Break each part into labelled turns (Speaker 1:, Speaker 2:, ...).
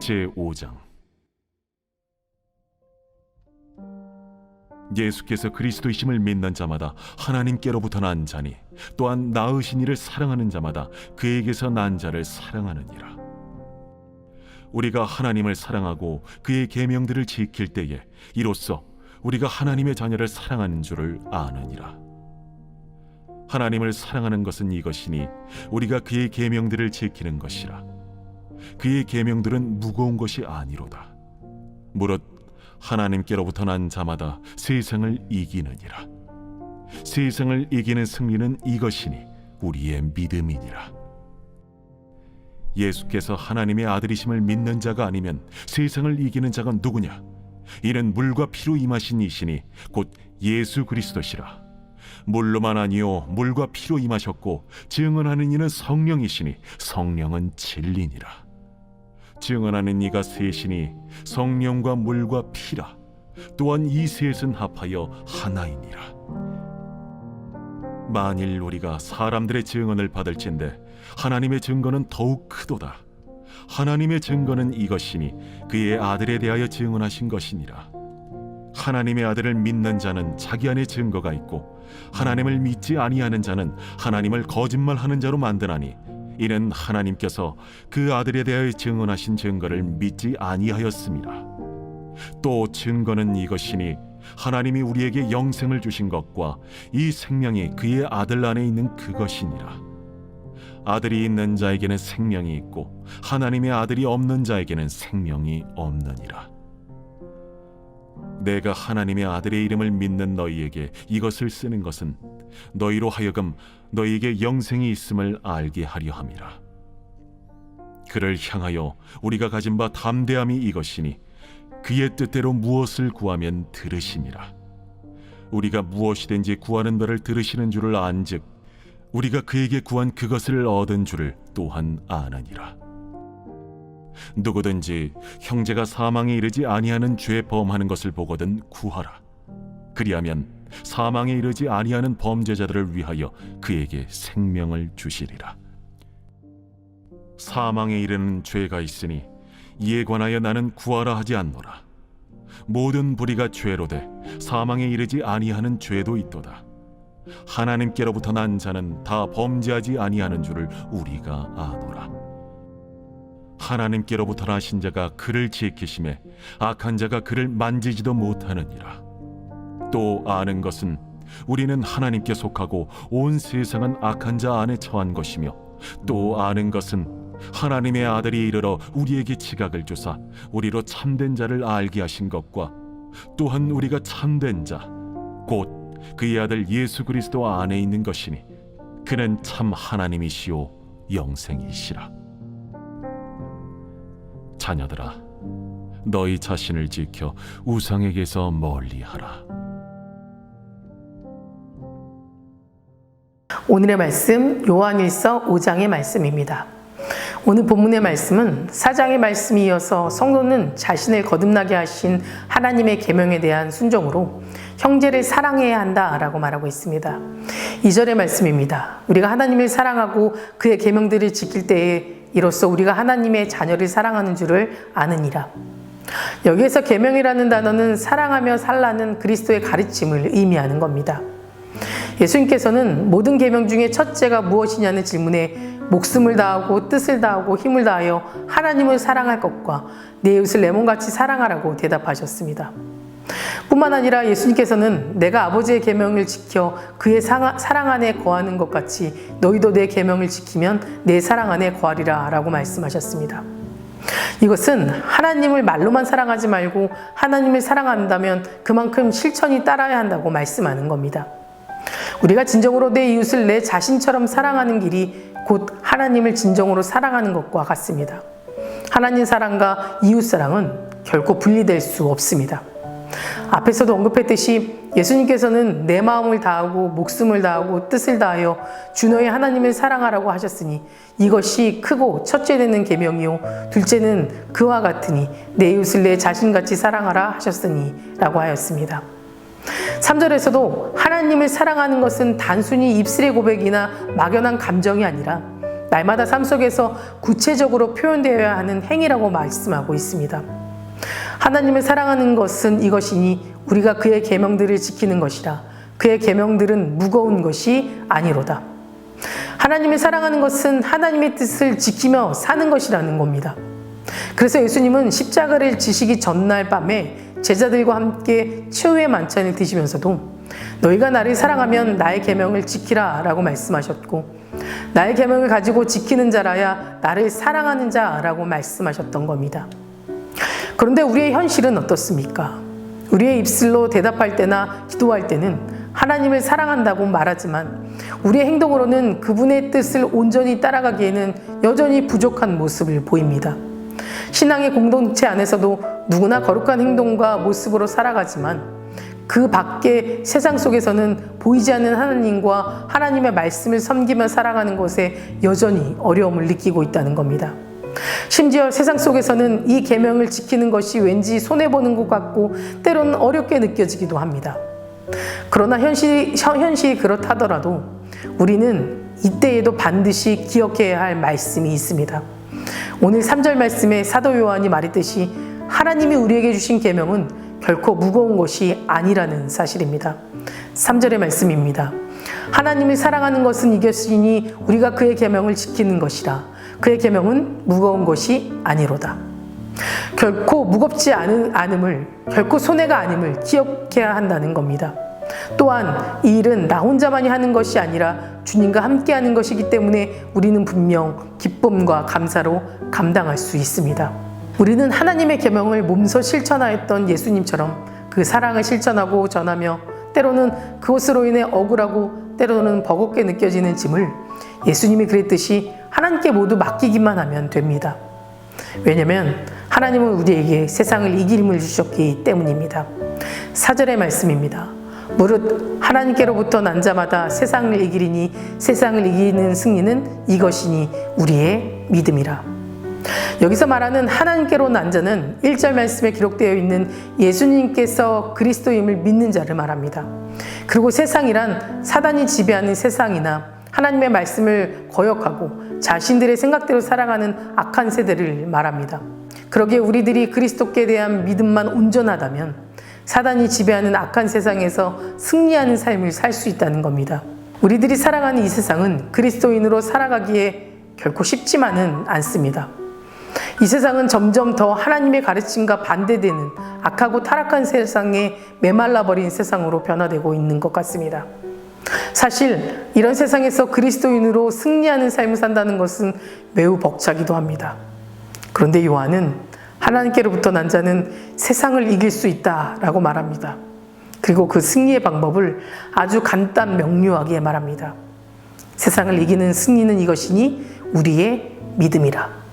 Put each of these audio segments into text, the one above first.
Speaker 1: 제5장. 예수께서 그리스도이심을 믿는 자마다 하나님께로부터 난 자니 또한 낳으신 이를 사랑하는 자마다 그에게서 난 자를 사랑하느니라. 우리가 하나님을 사랑하고 그의 계명들을 지킬 때에 이로써 우리가 하나님의 자녀를 사랑하는 줄을 아느니라. 하나님을 사랑하는 것은 이것이니 우리가 그의 계명들을 지키는 것이라. 그의 계명들은 무거운 것이 아니로다. 무릇 하나님께로부터 난 자마다 세상을 이기느니라. 세상을 이기는 승리는 이것이니 우리의 믿음이니라. 예수께서 하나님의 아들이심을 믿는 자가 아니면 세상을 이기는 자가 누구냐? 이는 물과 피로 임하신 이시니 곧 예수 그리스도시라. 물로만 아니요 물과 피로 임하셨고 증언하는 이는 성령이시니 성령은 진리니라. 증언하는 이가 셋이니 성령과 물과 피라. 또한 이 셋은 합하여 하나이니라. 만일 우리가 사람들의 증언을 받을진대 하나님의 증거는 더욱 크도다. 하나님의 증거는 이것이니 그의 아들에 대하여 증언하신 것이니라. 하나님의 아들을 믿는 자는 자기 안에 증거가 있고 하나님을 믿지 아니하는 자는 하나님을 거짓말하는 자로 만드나니 이는 하나님께서 그 아들에 대하여 증언하신 증거를 믿지 아니하였습니다. 또 증거는 이것이니 하나님이 우리에게 영생을 주신 것과 이 생명이 그의 아들 안에 있는 그것이니라. 아들이 있는 자에게는 생명이 있고 하나님의 아들이 없는 자에게는 생명이 없느니라. 내가 하나님의 아들의 이름을 믿는 너희에게 이것을 쓰는 것은 너희로 하여금 너희에게 영생이 있음을 알게 하려 함이라. 그를 향하여 우리가 가진 바 담대함이 이것이니 그의 뜻대로 무엇을 구하면 들으심이라. 우리가 무엇이든지 구하는 바를 들으시는 줄을 안즉 우리가 그에게 구한 그것을 얻은 줄을 또한 아느니라. 누구든지 형제가 사망에 이르지 아니하는 죄 범하는 것을 보거든 구하라. 그리하면 사망에 이르지 아니하는 범죄자들을 위하여 그에게 생명을 주시리라. 사망에 이르는 죄가 있으니 이에 관하여 나는 구하라 하지 않노라. 모든 불의가 죄로되 사망에 이르지 아니하는 죄도 있도다. 하나님께로부터 난 자는 다 범죄하지 아니하는 줄을 우리가 아노라. 하나님께로부터 나신 자가 그를 지키심에 악한 자가 그를 만지지도 못하느니라. 또 아는 것은 우리는 하나님께 속하고 온 세상은 악한 자 안에 처한 것이며 또 아는 것은 하나님의 아들이 이르러 우리에게 지각을 주사 우리로 참된 자를 알게 하신 것과 또한 우리가 참된 자 곧 그의 아들 예수 그리스도 안에 있는 것이니 그는 참 하나님이시오 영생이시라. 자녀들아, 너희 자신을 지켜 우상에게서 멀리하라.
Speaker 2: 오늘의 말씀 요한일서 5장의 말씀입니다. 오늘 본문의 말씀은 4장의 말씀이 이어서 성도는 자신을 거듭나게 하신 하나님의 계명에 대한 순종으로 형제를 사랑해야 한다라고 말하고 있습니다. 2절의 말씀입니다. 우리가 하나님을 사랑하고 그의 계명들을 지킬 때에 이로써 우리가 하나님의 자녀를 사랑하는 줄을 아느니라. 여기에서 계명이라는 단어는 사랑하며 살라는 그리스도의 가르침을 의미하는 겁니다. 예수님께서는 모든 계명 중에 첫째가 무엇이냐는 질문에 목숨을 다하고 뜻을 다하고 힘을 다하여 하나님을 사랑할 것과 내 이웃을 내 몸같이 사랑하라고 대답하셨습니다. 뿐만 아니라 예수님께서는 내가 아버지의 계명을 지켜 그의 사랑 안에 거하는 것 같이 너희도 내 계명을 지키면 내 사랑 안에 거하리라 라고 말씀하셨습니다. 이것은 하나님을 말로만 사랑하지 말고 하나님을 사랑한다면 그만큼 실천이 따라야 한다고 말씀하는 겁니다. 우리가 진정으로 내 이웃을 내 자신처럼 사랑하는 길이 곧 하나님을 진정으로 사랑하는 것과 같습니다. 하나님 사랑과 이웃 사랑은 결코 분리될 수 없습니다. 앞에서도 언급했듯이 예수님께서는 내 마음을 다하고 목숨을 다하고 뜻을 다하여 주 너의 하나님을 사랑하라고 하셨으니 이것이 크고 첫째 되는 계명이요 둘째는 그와 같으니 내 이웃을 내 자신같이 사랑하라 하셨으니 라고 하였습니다. 3절에서도 하나님을 사랑하는 것은 단순히 입술의 고백이나 막연한 감정이 아니라 날마다 삶 속에서 구체적으로 표현되어야 하는 행위라고 말씀하고 있습니다. 하나님을 사랑하는 것은 이것이니 우리가 그의 계명들을 지키는 것이라. 그의 계명들은 무거운 것이 아니로다. 하나님을 사랑하는 것은 하나님의 뜻을 지키며 사는 것이라는 겁니다. 그래서 예수님은 십자가를 지시기 전날 밤에 제자들과 함께 최후의 만찬을 드시면서도 너희가 나를 사랑하면 나의 계명을 지키라 라고 말씀하셨고, 나의 계명을 가지고 지키는 자라야 나를 사랑하는 자라고 말씀하셨던 겁니다. 그런데 우리의 현실은 어떻습니까? 우리의 입술로 대답할 때나 기도할 때는 하나님을 사랑한다고 말하지만 우리의 행동으로는 그분의 뜻을 온전히 따라가기에는 여전히 부족한 모습을 보입니다. 신앙의 공동체 안에서도 누구나 거룩한 행동과 모습으로 살아가지만 그 밖에 세상 속에서는 보이지 않는 하나님과 하나님의 말씀을 섬기며 살아가는 것에 여전히 어려움을 느끼고 있다는 겁니다. 심지어 세상 속에서는 이 계명을 지키는 것이 왠지 손해보는 것 같고 때로는 어렵게 느껴지기도 합니다. 그러나 현실이 그렇다더라도 우리는 이때에도 반드시 기억해야 할 말씀이 있습니다. 오늘 3절 말씀에 사도 요한이 말했듯이 하나님이 우리에게 주신 계명은 결코 무거운 것이 아니라는 사실입니다. 3절의 말씀입니다. 하나님을 사랑하는 것은 이것이니 우리가 그의 계명을 지키는 것이라. 그의 계명은 무거운 것이 아니로다. 결코 무겁지 않음을, 결코 손해가 아님을 기억해야 한다는 겁니다. 또한 이 일은 나 혼자만이 하는 것이 아니라 주님과 함께 하는 것이기 때문에 우리는 분명 기쁨과 감사로 감당할 수 있습니다. 우리는 하나님의 계명을 몸소 실천하였던 예수님처럼 그 사랑을 실천하고 전하며 때로는 그것으로 인해 억울하고 때로는 버겁게 느껴지는 짐을 예수님이 그랬듯이 하나님께 모두 맡기기만 하면 됩니다. 왜냐하면 하나님은 우리에게 세상을 이길 힘을 주셨기 때문입니다. 4절의 말씀입니다. 무릇 하나님께로부터 난 자마다 세상을 이기리니 세상을 이기는 승리는 이것이니 우리의 믿음이라. 여기서 말하는 하나님께로 난 자는 1절 말씀에 기록되어 있는 예수님께서 그리스도임을 믿는 자를 말합니다. 그리고 세상이란 사단이 지배하는 세상이나 하나님의 말씀을 거역하고 자신들의 생각대로 살아가는 악한 세대를 말합니다. 그러기에 우리들이 그리스도께 대한 믿음만 온전하다면 사단이 지배하는 악한 세상에서 승리하는 삶을 살 수 있다는 겁니다. 우리들이 살아가는 이 세상은 그리스도인으로 살아가기에 결코 쉽지만은 않습니다. 이 세상은 점점 더 하나님의 가르침과 반대되는 악하고 타락한 세상에 메말라버린 세상으로 변화되고 있는 것 같습니다. 사실 이런 세상에서 그리스도인으로 승리하는 삶을 산다는 것은 매우 벅차기도 합니다. 그런데 요한은 하나님께로부터 난 자는 세상을 이길 수 있다라고 말합니다. 그리고 그 승리의 방법을 아주 간단 명료하게 말합니다. 세상을 이기는 승리는 이것이니 우리의 믿음이라.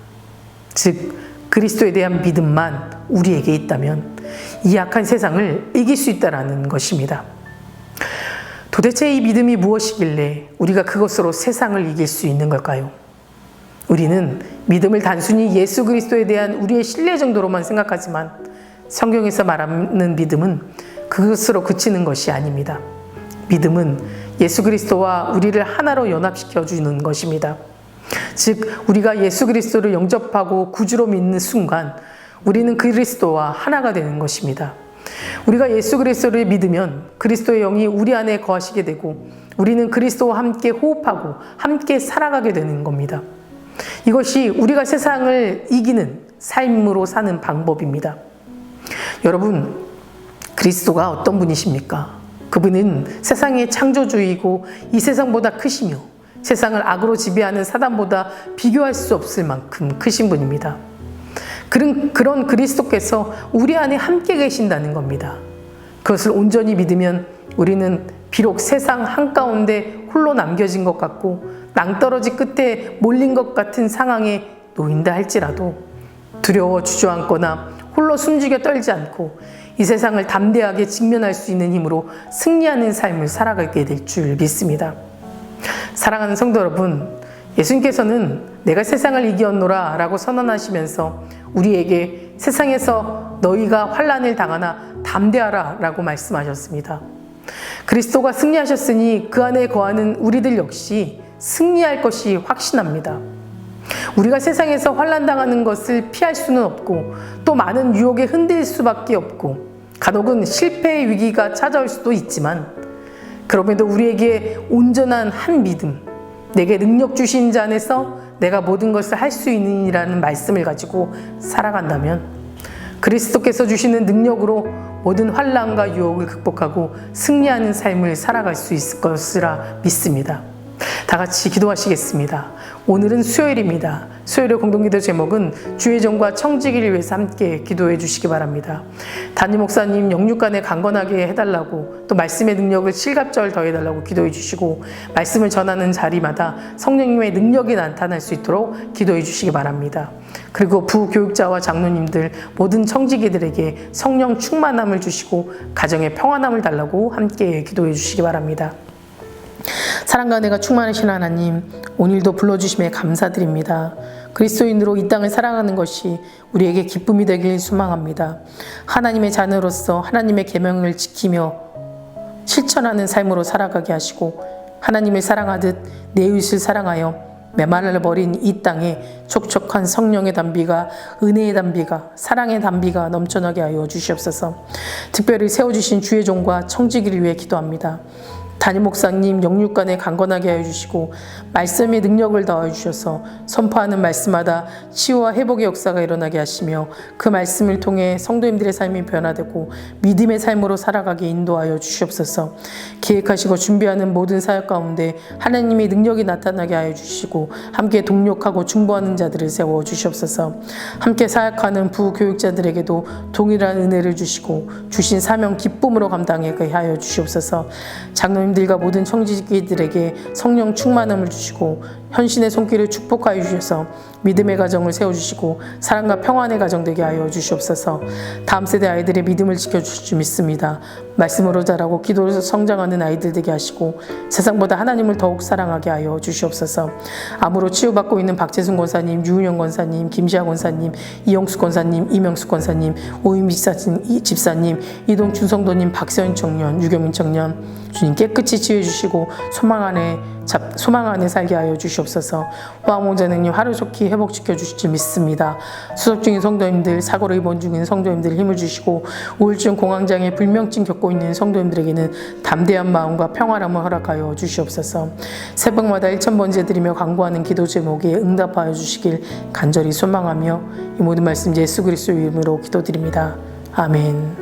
Speaker 2: 즉 그리스도에 대한 믿음만 우리에게 있다면 이 악한 세상을 이길 수 있다라는 것입니다. 도대체 이 믿음이 무엇이길래 우리가 그것으로 세상을 이길 수 있는 걸까요? 우리는 믿음을 단순히 예수 그리스도에 대한 우리의 신뢰 정도로만 생각하지만 성경에서 말하는 믿음은 그것으로 그치는 것이 아닙니다. 믿음은 예수 그리스도와 우리를 하나로 연합시켜 주는 것입니다. 즉 우리가 예수 그리스도를 영접하고 구주로 믿는 순간 우리는 그리스도와 하나가 되는 것입니다. 우리가 예수 그리스도를 믿으면 그리스도의 영이 우리 안에 거하시게 되고 우리는 그리스도와 함께 호흡하고 함께 살아가게 되는 겁니다. 이것이 우리가 세상을 이기는 삶으로 사는 방법입니다. 여러분, 그리스도가 어떤 분이십니까? 그분은 세상의 창조주이고 이 세상보다 크시며 세상을 악으로 지배하는 사단보다 비교할 수 없을 만큼 크신 분입니다. 그런 그리스도께서 우리 안에 함께 계신다는 겁니다. 그것을 온전히 믿으면 우리는 비록 세상 한가운데 홀로 남겨진 것 같고 낭떠러지 끝에 몰린 것 같은 상황에 놓인다 할지라도 두려워 주저앉거나 홀로 숨죽여 떨지 않고 이 세상을 담대하게 직면할 수 있는 힘으로 승리하는 삶을 살아가게 될 줄 믿습니다. 사랑하는 성도 여러분, 예수님께서는 내가 세상을 이기었노라 라고 선언하시면서 우리에게 세상에서 너희가 환난을 당하나 담대하라 라고 말씀하셨습니다. 그리스도가 승리하셨으니 그 안에 거하는 우리들 역시 승리할 것이 확신합니다. 우리가 세상에서 환난당하는 것을 피할 수는 없고 또 많은 유혹에 흔들릴 수밖에 없고 간혹은 실패의 위기가 찾아올 수도 있지만 그럼에도 우리에게 온전한 한 믿음, 내게 능력 주신 자 안에서 내가 모든 것을 할 수 있느니라는 말씀을 가지고 살아간다면 그리스도께서 주시는 능력으로 모든 환난과 유혹을 극복하고 승리하는 삶을 살아갈 수 있을 것이라 믿습니다. 다 같이 기도하시겠습니다. 오늘은 수요일입니다. 수요일의 공동기도 제목은 주의 종과 청지기를 위해서 함께 기도해 주시기 바랍니다. 담임 목사님 영육간에 강건하게 해달라고 또 말씀의 능력을 칠갑절 더해달라고 기도해 주시고 말씀을 전하는 자리마다 성령님의 능력이 나타날 수 있도록 기도해 주시기 바랍니다. 그리고 부교육자와 장로님들 모든 청지기들에게 성령 충만함을 주시고 가정의 평안함을 달라고 함께 기도해 주시기 바랍니다. 사랑과 은혜가 충만하신 하나님, 오늘도 불러주심에 감사드립니다. 그리스도인으로 이 땅을 살아가는 것이 우리에게 기쁨이 되길 소망합니다. 하나님의 자녀로서 하나님의 계명을 지키며 실천하는 삶으로 살아가게 하시고 하나님을 사랑하듯 내 이웃을 사랑하여 메말라 버린 이 땅에 촉촉한 성령의 담비가, 은혜의 담비가, 사랑의 담비가 넘쳐나게 하여 주시옵소서. 특별히 세워주신 주의 종과 청지기를 위해 기도합니다. 담임 목사님 영육간에 강건하게 하여 주시고 말씀의 능력을 더하여 주셔서 선포하는 말씀마다 치유와 회복의 역사가 일어나게 하시며 그 말씀을 통해 성도님들의 삶이 변화되고 믿음의 삶으로 살아가게 인도하여 주시옵소서. 계획하시고 준비하는 모든 사역 가운데 하나님의 능력이 나타나게 하여 주시고 함께 동력하고 중보하는 자들을 세워 주시옵소서. 함께 사역하는 부교육자들에게도 동일한 은혜를 주시고 주신 사명 기쁨으로 감당하게 하여 주시옵소서. 장로님 들과 모든 청지기들에게 성령 충만함을 주시고 현신의 손길을 축복하여 주셔서 믿음의 가정을 세워주시고 사랑과 평안의 가정 되게 하여 주시옵소서. 다음 세대 아이들의 믿음을 지켜주실 줄 믿습니다. 말씀으로 자라고 기도로 성장하는 아이들 되게 하시고 세상보다 하나님을 더욱 사랑하게 하여 주시옵소서. 암으로 치유받고 있는 박재순 권사님, 유은영 권사님, 김시아 권사님, 이영수 권사님, 이명수 권사님, 오임 집사님, 이동춘 성도님, 박세현 청년, 유경민 청년 주님 깨끗이 치유해 주시고 소망 안에 살게 하여 주시옵소서. 화목자능님 하루 좋게 회복시켜 주실 줄 믿습니다. 수속 중인 성도님들, 사고로 입원 중인 성도님들 힘을 주시고 우울증, 공황장애, 불면증 겪고 있는 성도님들에게는 담대한 마음과 평화함을 허락하여 주시옵소서. 새벽마다 1000번째 드리며 간구하는 기도 제목에 응답하여 주시길 간절히 소망하며 이 모든 말씀 예수 그리스도의 이름으로 기도드립니다. 아멘.